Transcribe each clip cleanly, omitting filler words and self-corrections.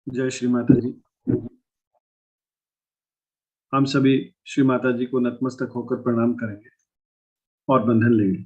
जय श्री माता जी। हम सभी श्री माता जी को नतमस्तक होकर प्रणाम करेंगे और बंधन लेंगे।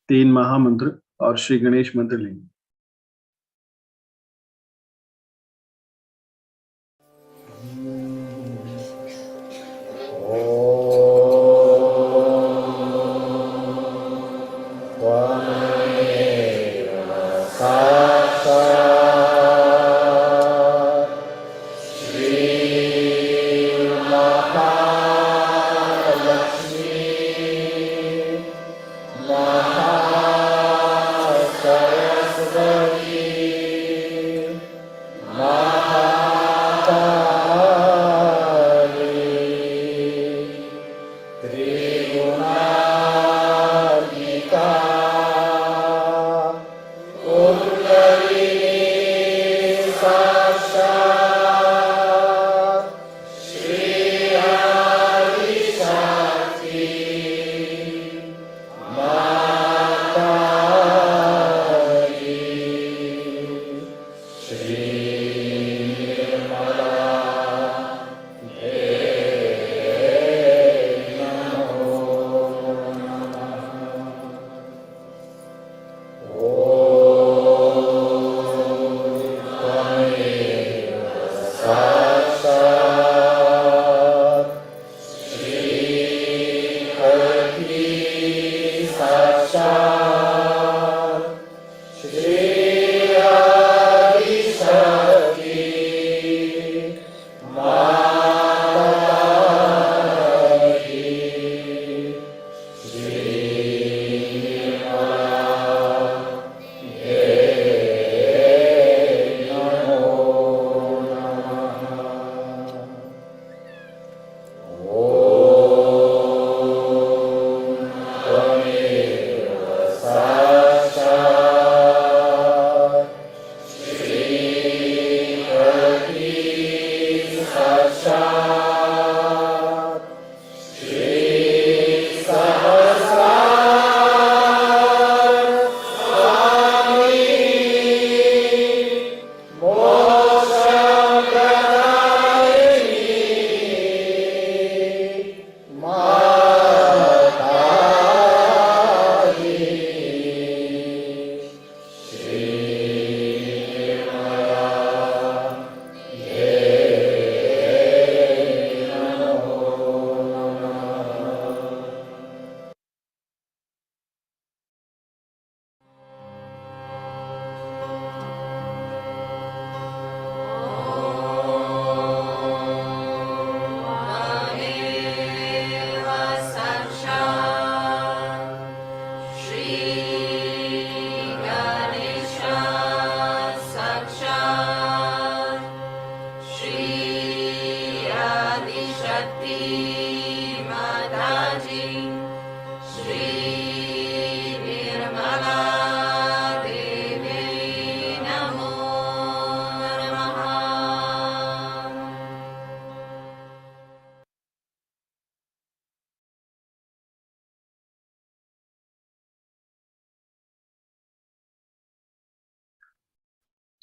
तीन महामंत्र और श्री गणेश मंत्र लेंगे।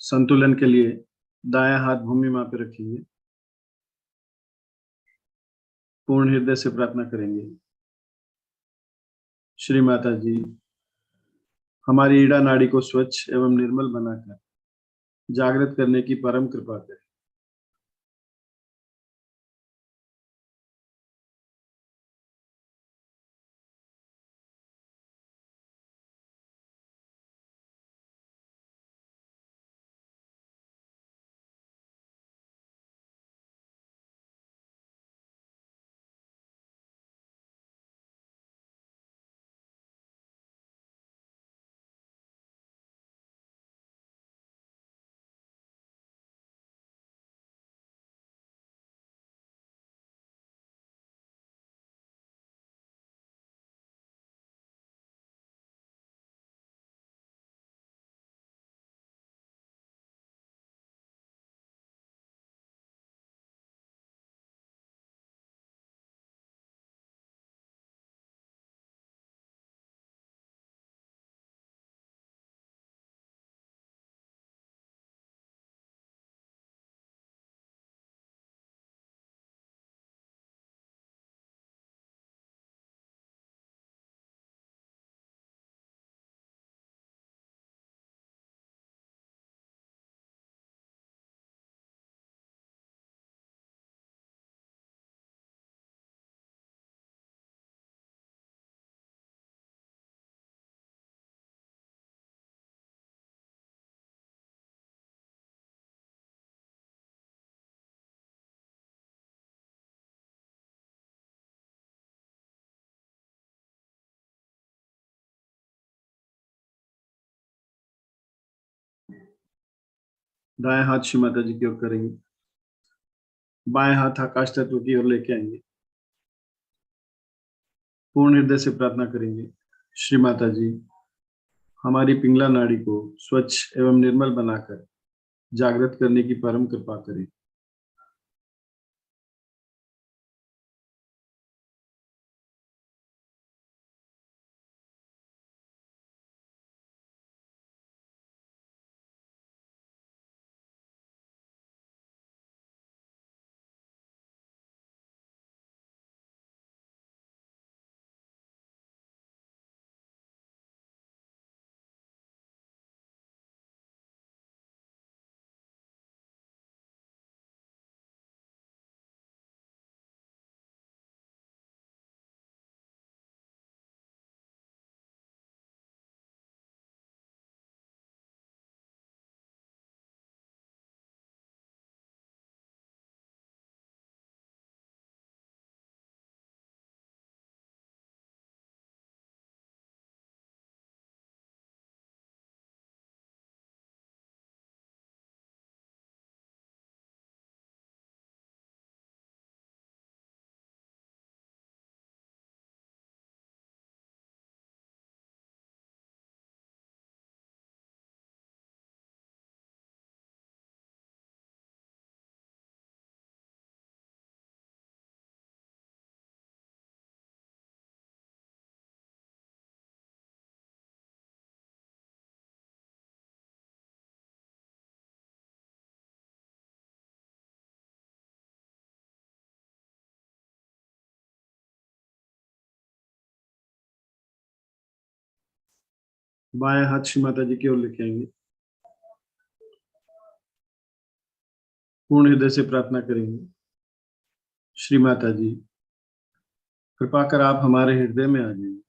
संतुलन के लिए दायां हाथ भूमि मां पे रखेंगे। पूर्ण हृदय से प्रार्थना करेंगे। श्री माता जी, हमारी ईड़ा नाड़ी को स्वच्छ एवं निर्मल बनाकर जागृत करने की परम कृपा करें। दाएं हाथ श्री माता जी की ओर करेंगे, बाएं हाथ आकाश तत्व की ओर लेके आएंगे, पूर्ण हृदय से प्रार्थना करेंगे, श्री माता जी हमारी पिंगला नाड़ी को स्वच्छ एवं निर्मल बनाकर जागृत करने की परम कृपा करें। बाएं हाथ श्री माता जी की ओर लेके आएंगे, पूर्ण हृदय से प्रार्थना करेंगे, श्री माता जी कृपा कर आप हमारे हृदय में आ जाइए,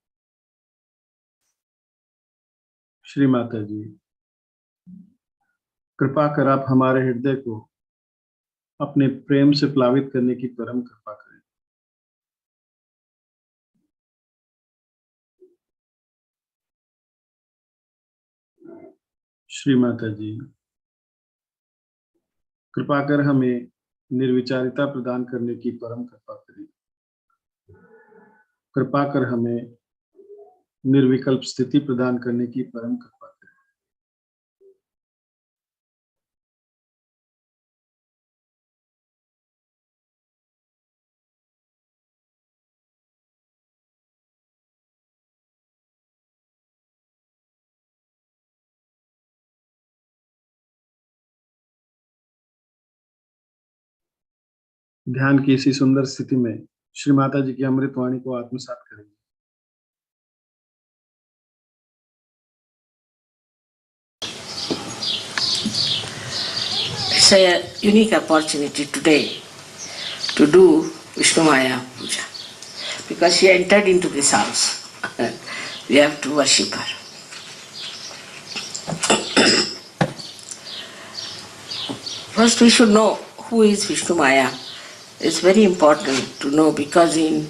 श्री माता जी कृपा कर आप हमारे हृदय को अपने प्रेम से प्लावित करने की परम कृपा करें। श्री माता जी कृपा कर हमें निर्विचारिता प्रदान करने की परम कृपा करें। कृपा कर हमें निर्विकल्प स्थिति प्रदान करने की परम कृपा करें। ध्यान की इसी सुंदर स्थिति में श्री माता जी की अमृत वाणी को आत्मसात करेंगे। It's a unique opportunity today to do Vishnumaya Puja because she entered into this house. We have to worship her. First we should know who is Vishnumaya. It's very important to know because in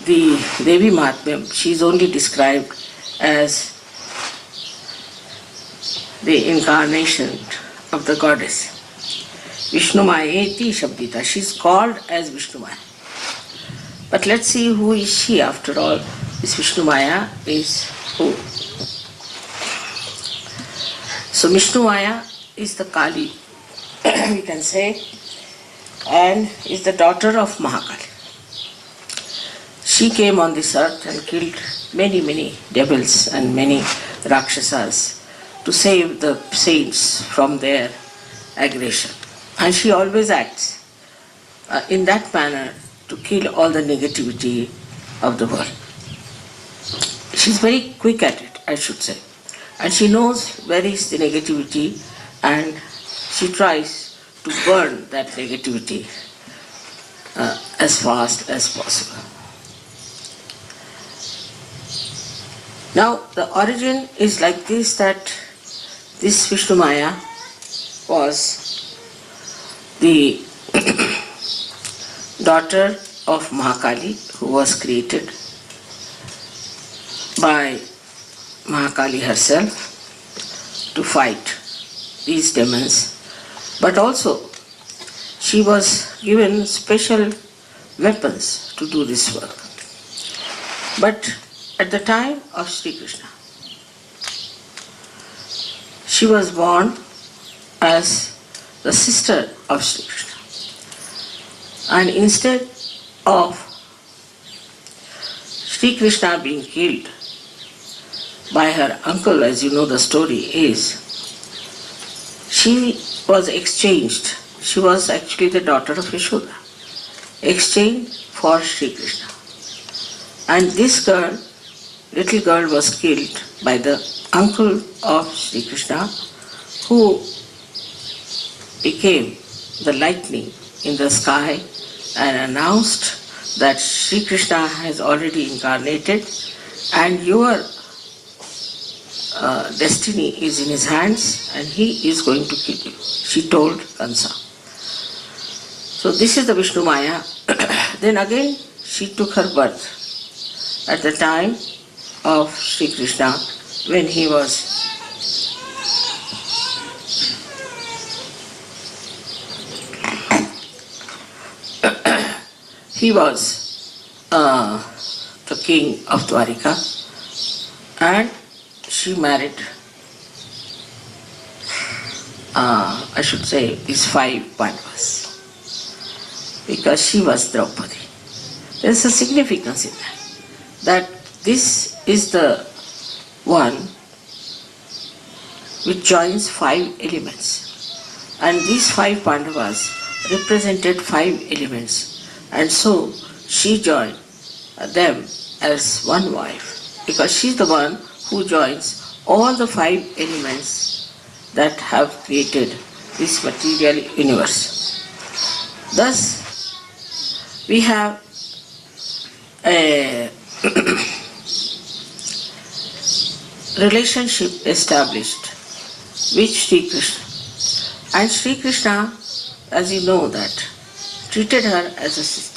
the Devi Mahatmyam she is only described as the incarnation of the goddess. Vishnumaya iti Shabdita. She is called as Vishnumaya. But let's see who is she after all. This Vishnumaya is who? So Vishnumaya is the Kali, we can say, and is the daughter of Mahakali. She came on this earth and killed many devils and many Rakshasas to save the saints from their aggression. And she always acts in that manner to kill all the negativity of the world. She's very quick at it, I should say. And she knows where is the negativity and she tries to burn that negativity as fast as possible. Now the origin is like this, that this Vishnumaya was the daughter of Mahakali, who was created by Mahakali herself to fight these demons But also, she was given special weapons to do this work. But at the time of Sri Krishna, she was born as the sister of Sri Krishna. And instead of Sri Krishna being killed by her uncle, as you know the story is, she was exchanged. She was actually the daughter of Yashoda, exchanged for Sri Krishna. And this girl, little girl, was killed by the uncle of Sri Krishna, who became the lightning in the sky and announced that Sri Krishna has already incarnated and your destiny is in his hands and he is going to kill you. She told Kansa. So this is the Vishnumaya. Then again she took her birth at the time of Sri Krishna when he was the king of Dwarika, and she married, I should say, these 5 Pandavas, because she was Draupadi. There is a significance in that this is the one which joins 5 elements, and these 5 Pandavas represented 5 elements, and so she joined them as one wife, because she is the one who joins all the 5 elements that have created this material universe. Thus, we have a relationship established with Sri Krishna. And Sri Krishna, as you know, that treated her as a sister.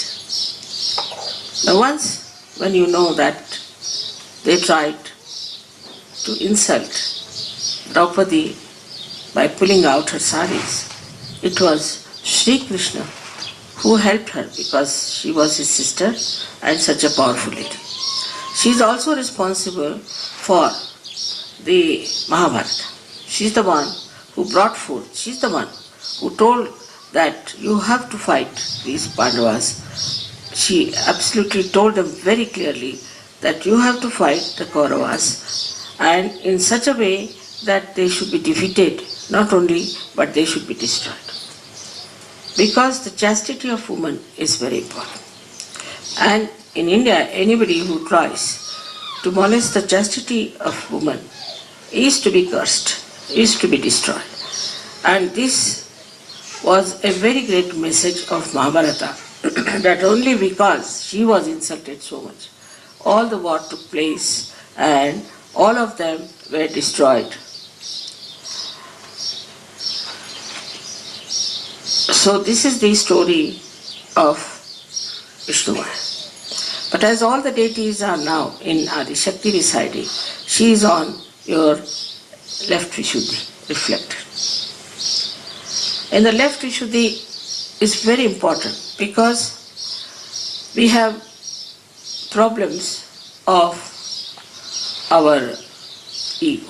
Now once when you know that they tried to insult Draupadi by pulling out her saris, it was Sri Krishna who helped her because she was his sister and such a powerful lady. She is also responsible for the Mahabharata. She is the one who brought food. She is the one who told that you have to fight these Pandavas. She absolutely told them very clearly that you have to fight the Kauravas, and in such a way that they should be defeated, not only, but they should be destroyed. Because the chastity of woman is very important. And in India, anybody who tries to molest the chastity of woman is to be cursed, is to be destroyed. And this was a very great message of Mahabharata, that only because she was insulted so much, all the war took place and all of them were destroyed. So this is the story of Vishnumaya. But as all the deities are now in Adi Shakti residing, she is on your left Vishuddhi, reflected. And the left Vishuddhi is very important because we have problems of our ego.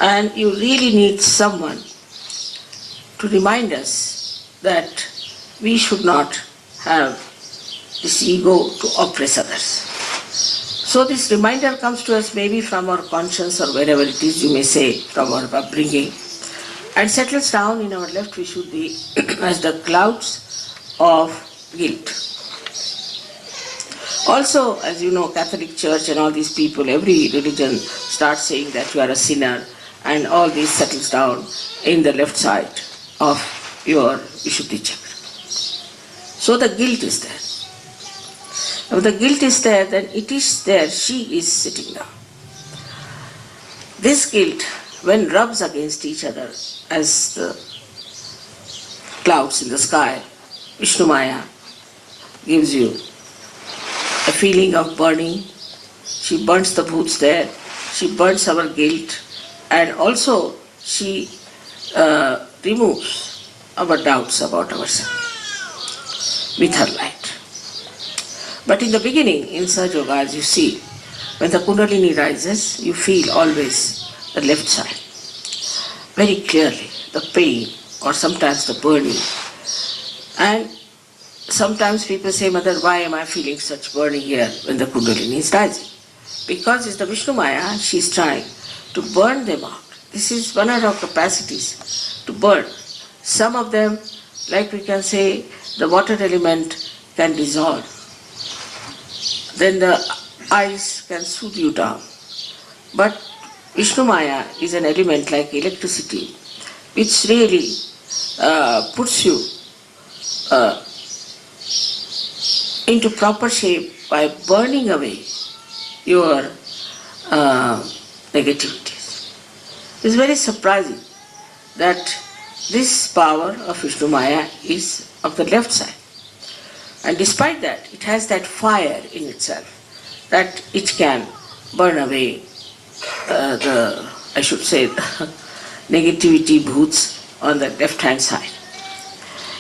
And you really need someone to remind us that we should not have this ego to oppress others. So this reminder comes to us maybe from our conscience or wherever it is, you may say, from our upbringing, and settles down in our left Vishuddhi as the clouds of guilt. Also, as you know, Catholic Church and all these people, every religion starts saying that you are a sinner, and all this settles down in the left side of your Vishuddhi chakra. So the guilt is there. If the guilt is there, then it is there, she is sitting down. This guilt, when rubs against each other as the clouds in the sky, Vishnumaya gives you a feeling of burning. She burns the bhoots there, she burns our guilt, and also she removes our doubts about ourselves with her light. But in the beginning, in Sahaja Yoga, as you see, when the Kundalini rises, you feel always the left side, very clearly, the pain or sometimes the burning. And sometimes people say, Mother, why am I feeling such burning here when the Kundalini is rising? Because it's the Vishnumaya, she is trying to burn them out. This is one of our capacities, to burn. Some of them, like we can say, the water element can dissolve. Then the ice can soothe you down. But Vishnumaya is an element like electricity, which really puts you into proper shape by burning away your negativities. It's very surprising that this power of Vishnumaya is of the left side. And despite that, it has that fire in itself, that it can burn away the negativity bhoots on the left-hand side.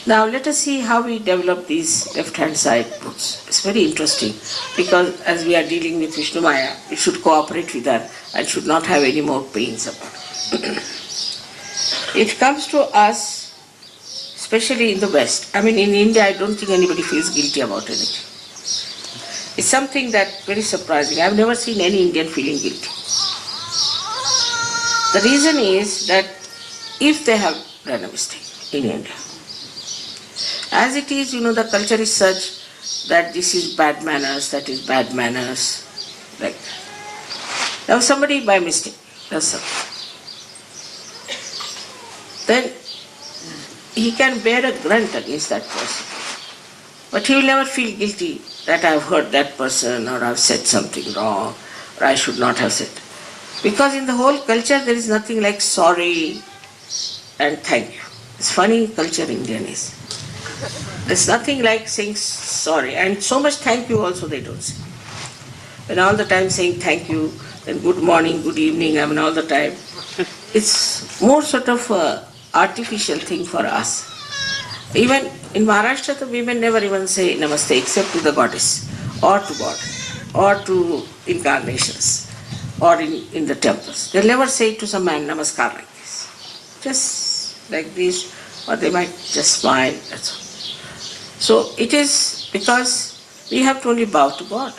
Now let us see how we develop these left-hand side bhoots. It's very interesting because as we are dealing with Vishnumaya, we should cooperate with her and should not have any more pains about it. It comes to us, especially in the West. I mean, in India, I don't think anybody feels guilty about anything. It's something that's very surprising. I've never seen any Indian feeling guilty. The reason is that if they have done a mistake in India, as it is, the culture is such that this is bad manners, that is bad manners, like that. Now somebody by mistake does something, then he can bear a grunt against that person. But he will never feel guilty that I have hurt that person or I have said something wrong or I should not have said. Because in the whole culture there is nothing like sorry and thank you. It's funny culture Indian is. There's nothing like saying sorry, and so much thank you also they don't say. When all the time saying thank you, then good morning, good evening, I mean all the time. It's more sort of a artificial thing for us. Even in Maharashtra, the women never even say namaste except to the goddess or to God or to incarnations or in the temples. They'll never say to some man namaskar like this. Just like this, or they might just smile, that's all. So it is because we have to only bow to God.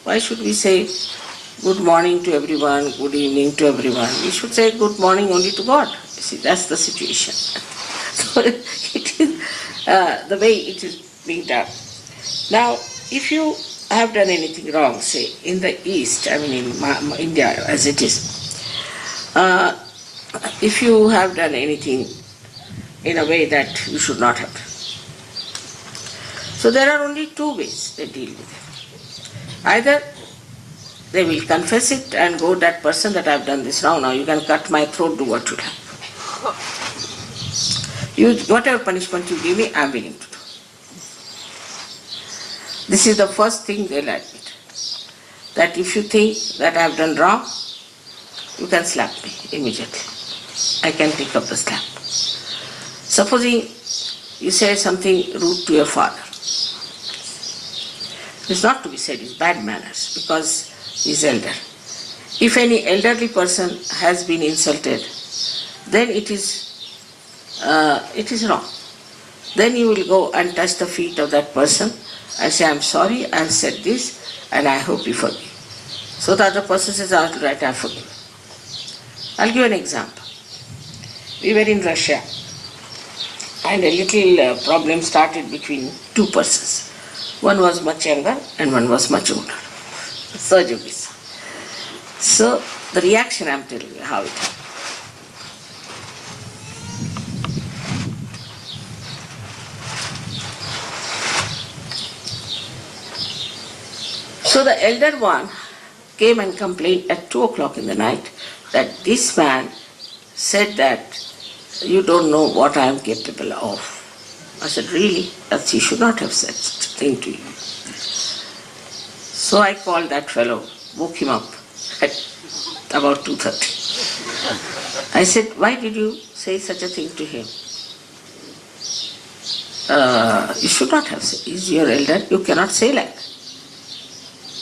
Why should we say good morning to everyone, good evening to everyone? We should say good morning only to God. You see, that's the situation. So it is the way it is being done. Now, if you have done anything wrong, say in the East, I mean in India as it is, if you have done anything in a way that you should not have done. So there are only two ways they deal with it. Either they will confess it and go, that person that I have done this wrong, now you can cut my throat, do what you like. Whatever punishment you give me, I am willing to do. This is the first thing they'll admit. That if you think that I have done wrong, you can slap me immediately. I can pick up the slap. Supposing you say something rude to your father. It's not to be said, it's bad manners because he's elder. If any elderly person has been insulted, then it is wrong. Then you will go and touch the feet of that person and say, I'm sorry, I said this and I hope you forgive. So the other person says, all right, I forgive. I'll give an example. We were in Russia and a little problem started between two persons. One was much younger and one was much older. Surgery. So the reaction, I'm telling you how it happened. So the elder one came and complained at 2 o'clock in the night that this man said that you don't know what I am capable of. I said, really? That he should not have said such a thing to you. So I called that fellow, woke him up at about 2:30. I said, why did you say such a thing to him? you should not have said, he's your elder, you cannot say like that.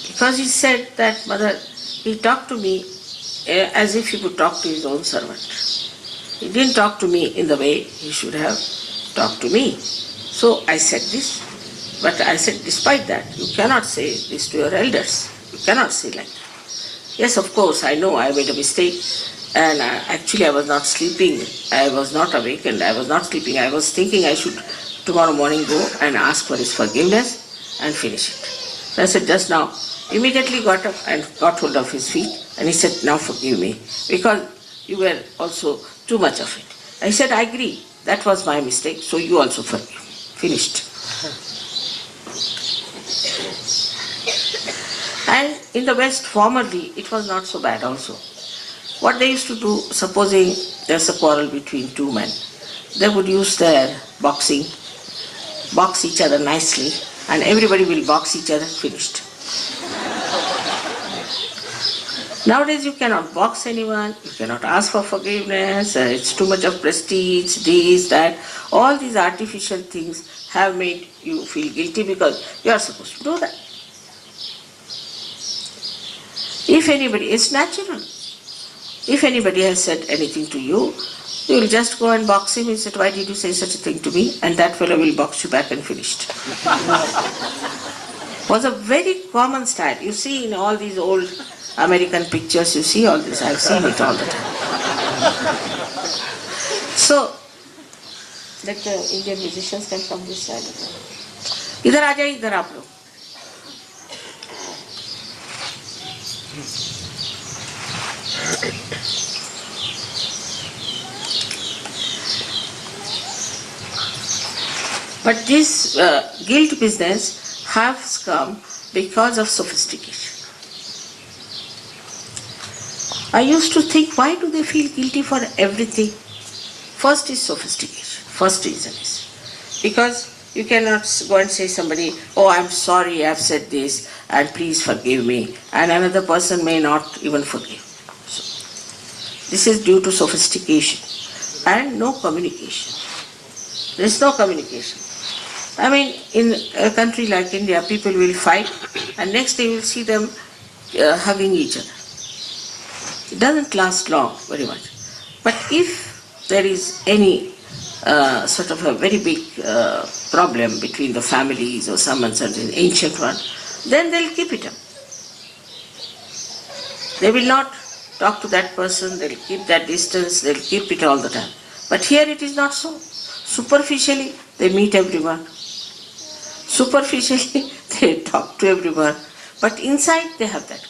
Because he said that, mother, he talked to me as if he would talk to his own servant. He didn't talk to me in the way he should have talked to me. So I said this, but I said, despite that, you cannot say this to your elders. You cannot say like that. Yes, of course, I know I made a mistake, and actually I was not sleeping. I was not awake and I was not sleeping. I was thinking I should tomorrow morning go and ask for his forgiveness and finish it. So I said, just now, immediately got up and got hold of his feet, and he said, now forgive me, because you were also too much of it. I said, I agree, that was my mistake, so you also forgive. Finished. And in the West, formerly, it was not so bad also. What they used to do, supposing there's a quarrel between two men, they would use their boxing, box each other nicely, and everybody will box each other, finished. Nowadays you cannot box anyone, you cannot ask for forgiveness, it's too much of prestige, this, that. All these artificial things have made you feel guilty because you are supposed to do that. If anybody, it's natural. If anybody has said anything to you, you will just go and box him and say, why did you say such a thing to me? And that fellow will box you back and finished. Was a very common style. You see in all these old American pictures, you see all this. I've seen it all the time. So, let the Indian musicians can come this side. Idhar aa jaye, idhar aap log. But this guilt business has come because of sophistication. I used to think, why do they feel guilty for everything? First is sophistication. First reason is because you cannot go and say somebody, oh, I'm sorry, I've said this, and please forgive me, and another person may not even forgive. So, this is due to sophistication and no communication. There is no communication. I mean, in a country like India, people will fight, and next day you will see them hugging each other. It doesn't last long, very much. But if there is any sort of a very big problem between the families or some uncertain ancient one, then they'll keep it up. They will not talk to that person, they'll keep that distance, they'll keep it all the time. But here it is not so. Superficially, they meet everyone. Superficially, they talk to everyone. But inside, they have that guilt.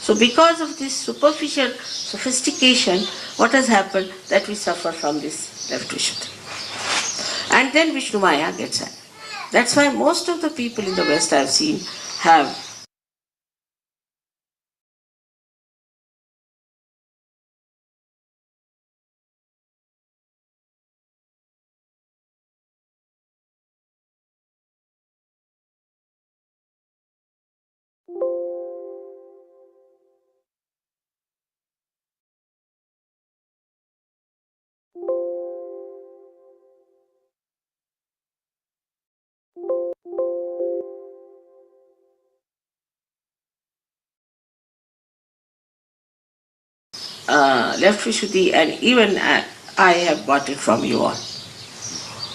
So because of this superficial sophistication, what has happened? That we suffer from this left Vishuddhi. And then Vishnumaya gets angry. That's why most of the people in the West I've seen have left Vishuddhi, and even I have got it from you all.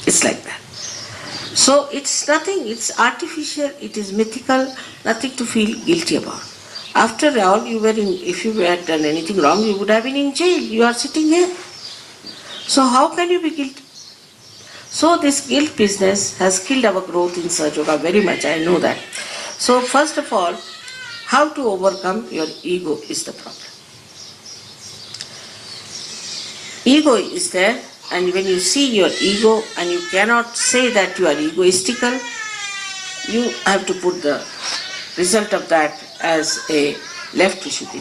It's like that. So it's nothing, it's artificial, it is mythical, nothing to feel guilty about. After all, if you had done anything wrong, you would have been in jail. You are sitting here. So how can you be guilty? So this guilt business has killed our growth in Sahaja Yoga very much, I know that. So first of all, how to overcome your ego is the problem. Ego is there, and when you see your ego and you cannot say that you are egoistical, you have to put the result of that as a left Vishuddhi.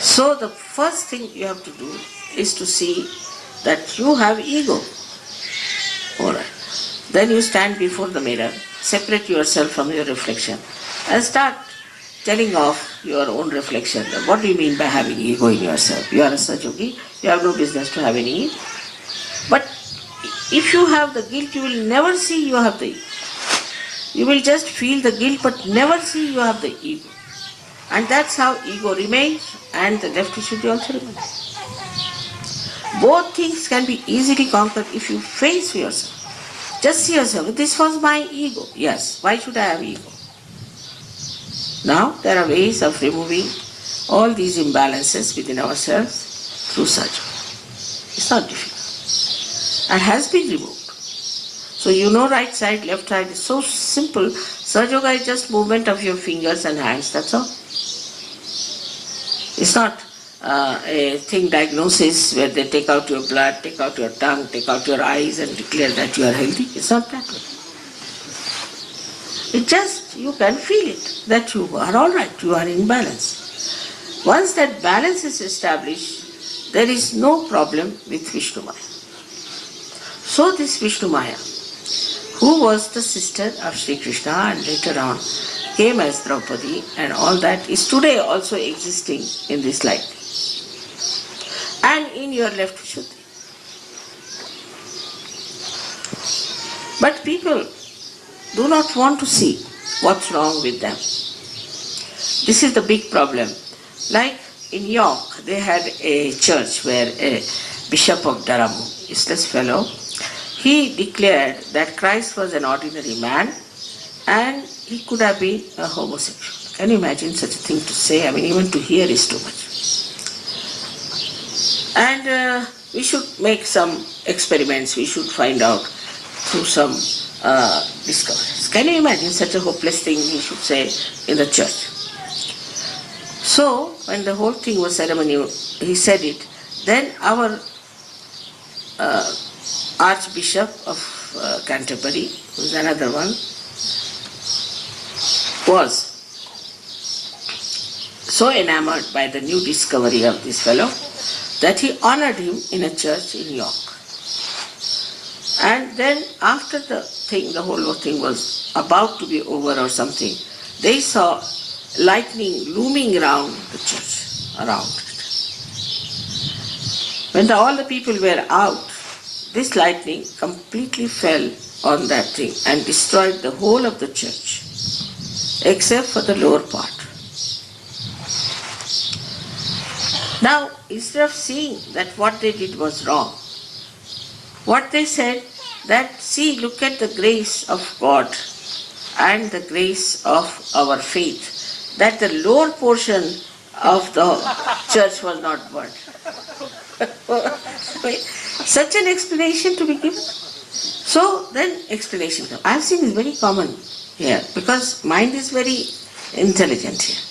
So the first thing you have to do is to see that you have ego. Alright. Then you stand before the mirror, separate yourself from your reflection, and start telling off your own reflection. What do you mean by having ego in yourself? You are a Sahaja Yogi, You have no business to have any ego. But if you have the guilt, you will never see you have the ego. You will just feel the guilt but never see you have the ego. And that's how ego remains and the left Vishuddhi also remains. Both things can be easily conquered if you face yourself. Just see yourself, this was my ego. Yes, why should I have ego? Now there are ways of removing all these imbalances within ourselves through Sahaja. It's not difficult and has been removed. So you know right side, left side is so simple. Sahaja Yoga is just movement of your fingers and hands, that's all. It's not a thing diagnosis where they take out your blood, take out your tongue, take out your eyes and declare that you are healthy. It's not that way. It just, you can feel it, that you are alright, you are in balance. Once that balance is established, there is no problem with Vishnumaya. So this Vishnumaya, who was the sister of Shri Krishna and later on came as Draupadi and all that, is today also existing in this light. And in your left Vishuddhi. But people do not want to see what's wrong with them. This is the big problem. Like in York, they had a church where a bishop of Durham, useless fellow, he declared that Christ was an ordinary man and he could have been a homosexual. Can you imagine such a thing to say? I mean, even to hear is too much. And we should make some experiments, we should find out through some discoveries. Can you imagine such a hopeless thing he should say in the church? So, when the whole thing was ceremonial, he said it, then our Archbishop of Canterbury, who is another one, was so enamored by the new discovery of this fellow that he honored him in a church in York. And then after the thing, the whole thing was about to be over or something, they saw lightning looming around the church, around it. When all the people were out, this lightning completely fell on that thing and destroyed the whole of the church, except for the lower part. Now, instead of seeing that what they did was wrong, what they said that, see, look at the grace of God and the grace of our faith, that the lower portion of the church was not burnt. Such an explanation to be given. So then explanation comes. I have seen it's very common here because mind is very intelligent here.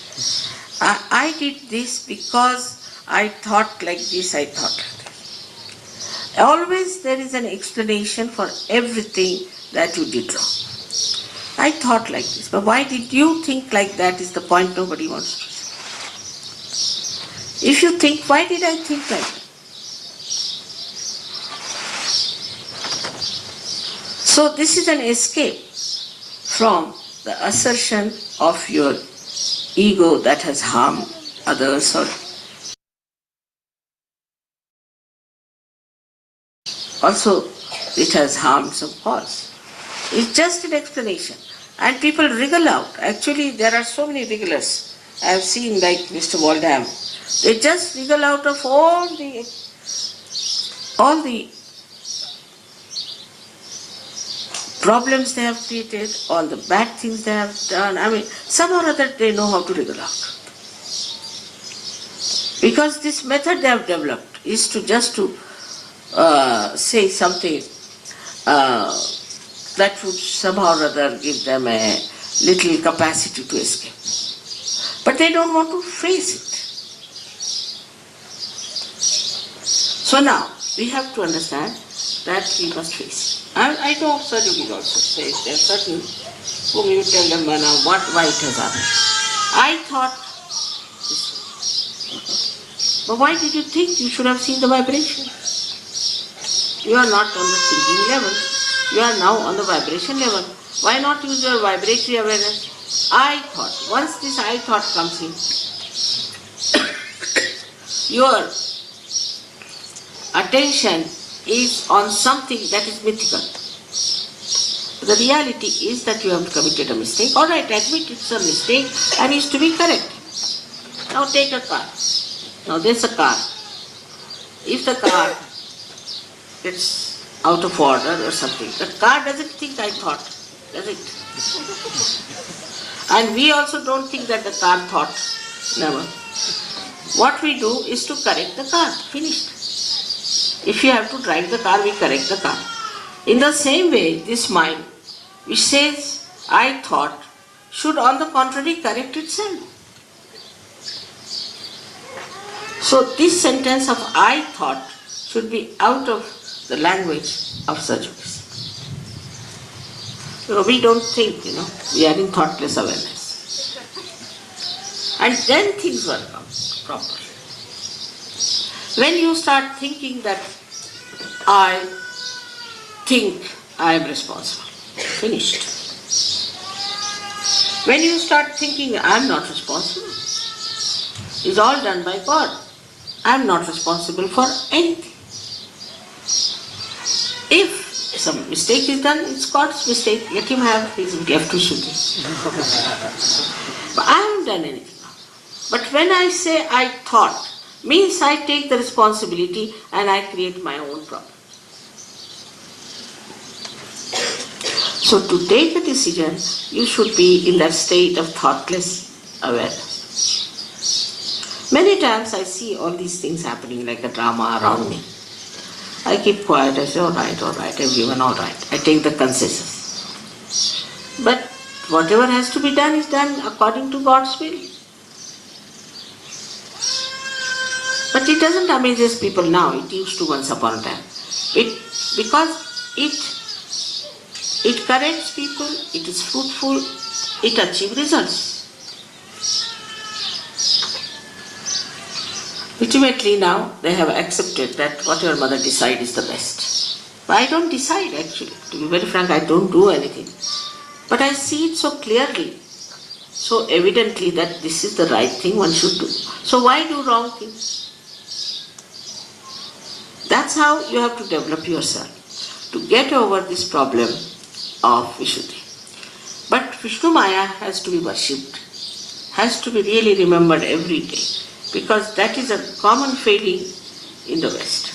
I did this because I thought like this, I thought like this. Always there is an explanation for everything that you did wrong. I thought like this, but why did you think like that is the point nobody wants to say. If you think, why did I think like that? So this is an escape from the assertion of your ego that has harmed others or also it has harmed some cause. It's just an explanation. And people wriggle out. Actually, there are so many wrigglers. I have seen like Mr. Waldham. They just wriggle out of all the problems they have created, all the bad things they have done. I mean, somehow or other they know how to wriggle out. Because this method they have developed is to just to say something that would somehow or other give them a little capacity to escape. But they don't want to face it. So now, we have to understand that we must face it. And I know Sadhguru also says there are certain whom you tell them now why it has happened. I thought this. But why did you think? You should have seen the vibration. You are not on the thinking level. You are now on the vibration level. Why not use your vibratory awareness? I thought. Once this I thought comes in, your attention is on something that is mythical. The reality is that you have committed a mistake. All right, admit it's a mistake and is to be corrected. Now take a car. Now there's a car. If the car gets out of order or something, the car doesn't think I thought, does it? And we also don't think that the car thought. Never. What we do is to correct the car. Finished. If you have to drive the car, we correct the car. In the same way, this mind, which says, I thought, should on the contrary correct itself. So this sentence of I thought should be out of the language of Sahaja. We don't think, we are in thoughtless awareness. And then things work out properly. When you start thinking that I think I am responsible, finished. When you start thinking I am not responsible, it's all done by God. I am not responsible for anything. If some mistake is done, it's God's mistake. Let him have his gift to shoot it. But I haven't done anything. But when I say I thought, means I take the responsibility and I create my own problem. So to take a decision, you should be in that state of thoughtless awareness. Many times I see all these things happening like a drama around me. I keep quiet, I say, all right, everyone, all right. I take the consensus. But whatever has to be done is done according to God's will. But it doesn't amaze people now, it used to once upon a time. Because it corrects people, it is fruitful, it achieves results. Ultimately now they have accepted that whatever mother decides is the best. But I don't decide actually. To be very frank, I don't do anything. But I see it so clearly, so evidently that this is the right thing one should do. So why do wrong things? That's how you have to develop yourself, to get over this problem of Vishuddhi. But Vishnumaya has to be worshipped, has to be really remembered every day, because that is a common failing in the West.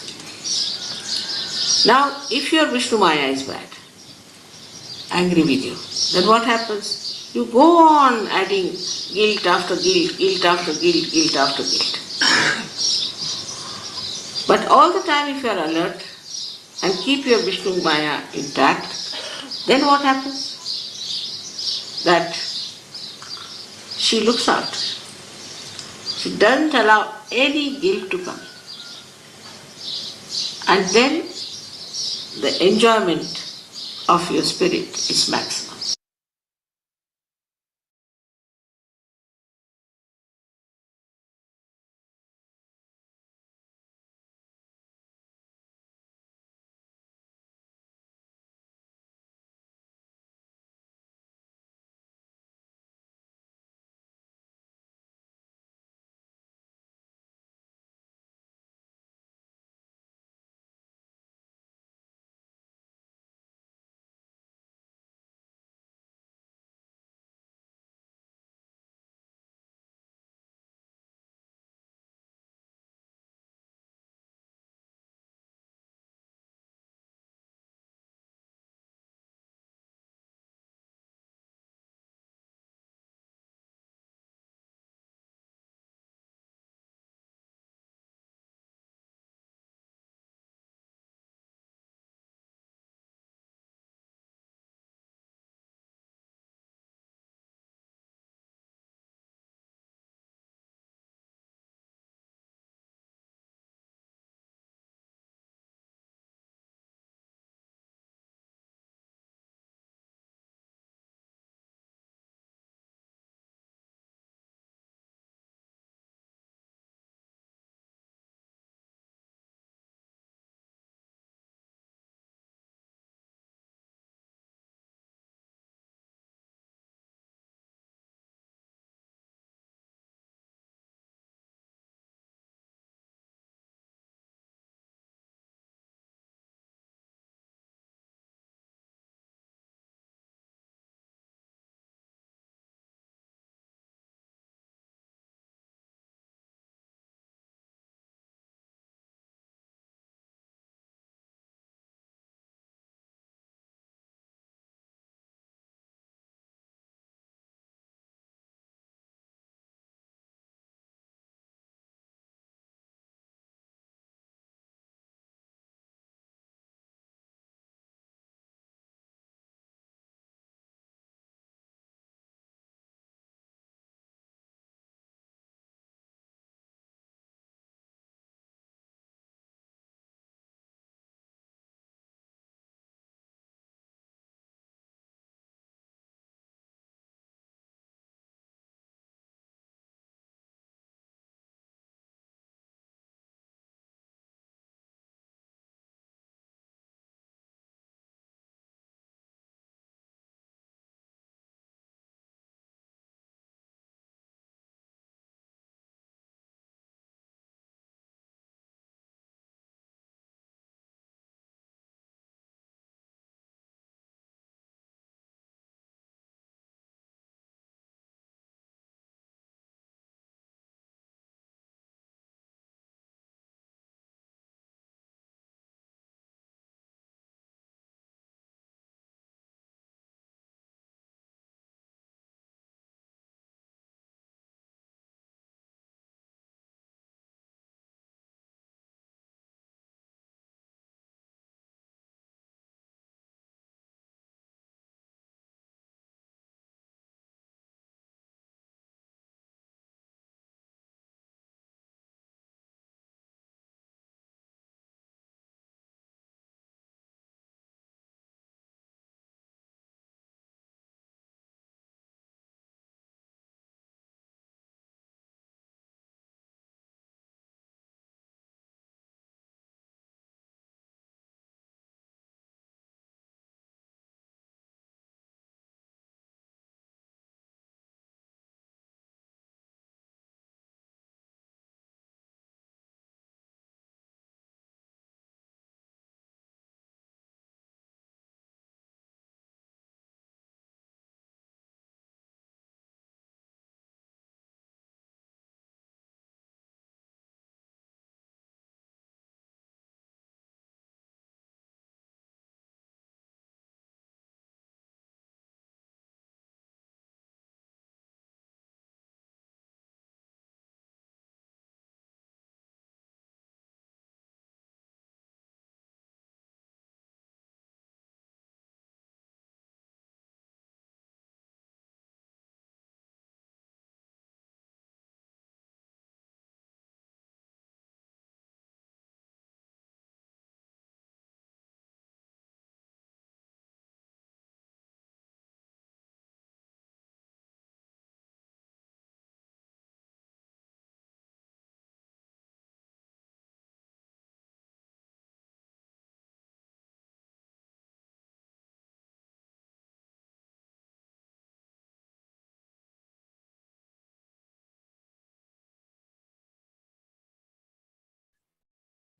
Now, if your Vishnumaya is bad, angry with you, then what happens? You go on adding guilt after guilt, guilt after guilt, guilt after guilt. But all the time if you are alert and keep your Vishnumaya intact, then what happens? That she looks out. She doesn't allow any guilt to come. And then the enjoyment of your spirit is maximum.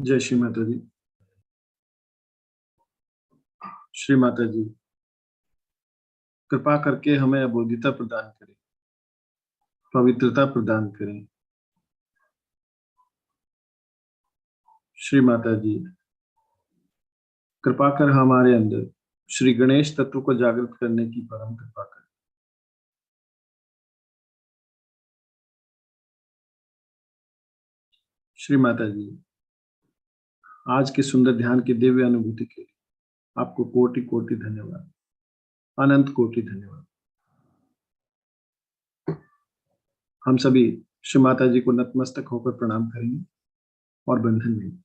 जय श्री माता जी। श्री माता जी, कृपा करके हमें अबोधिता प्रदान करें, पवित्रता प्रदान करें। श्री माता जी, कृपा कर हमारे अंदर श्री गणेश तत्व को जागृत करने की परम कृपा करें। श्री माता जी, आज के सुंदर ध्यान की दिव्य अनुभूति के लिए आपको कोटि कोटि धन्यवाद, अनंत कोटि धन्यवाद। हम सभी श्री माता जी को नतमस्तक होकर प्रणाम करेंगे और बंधन में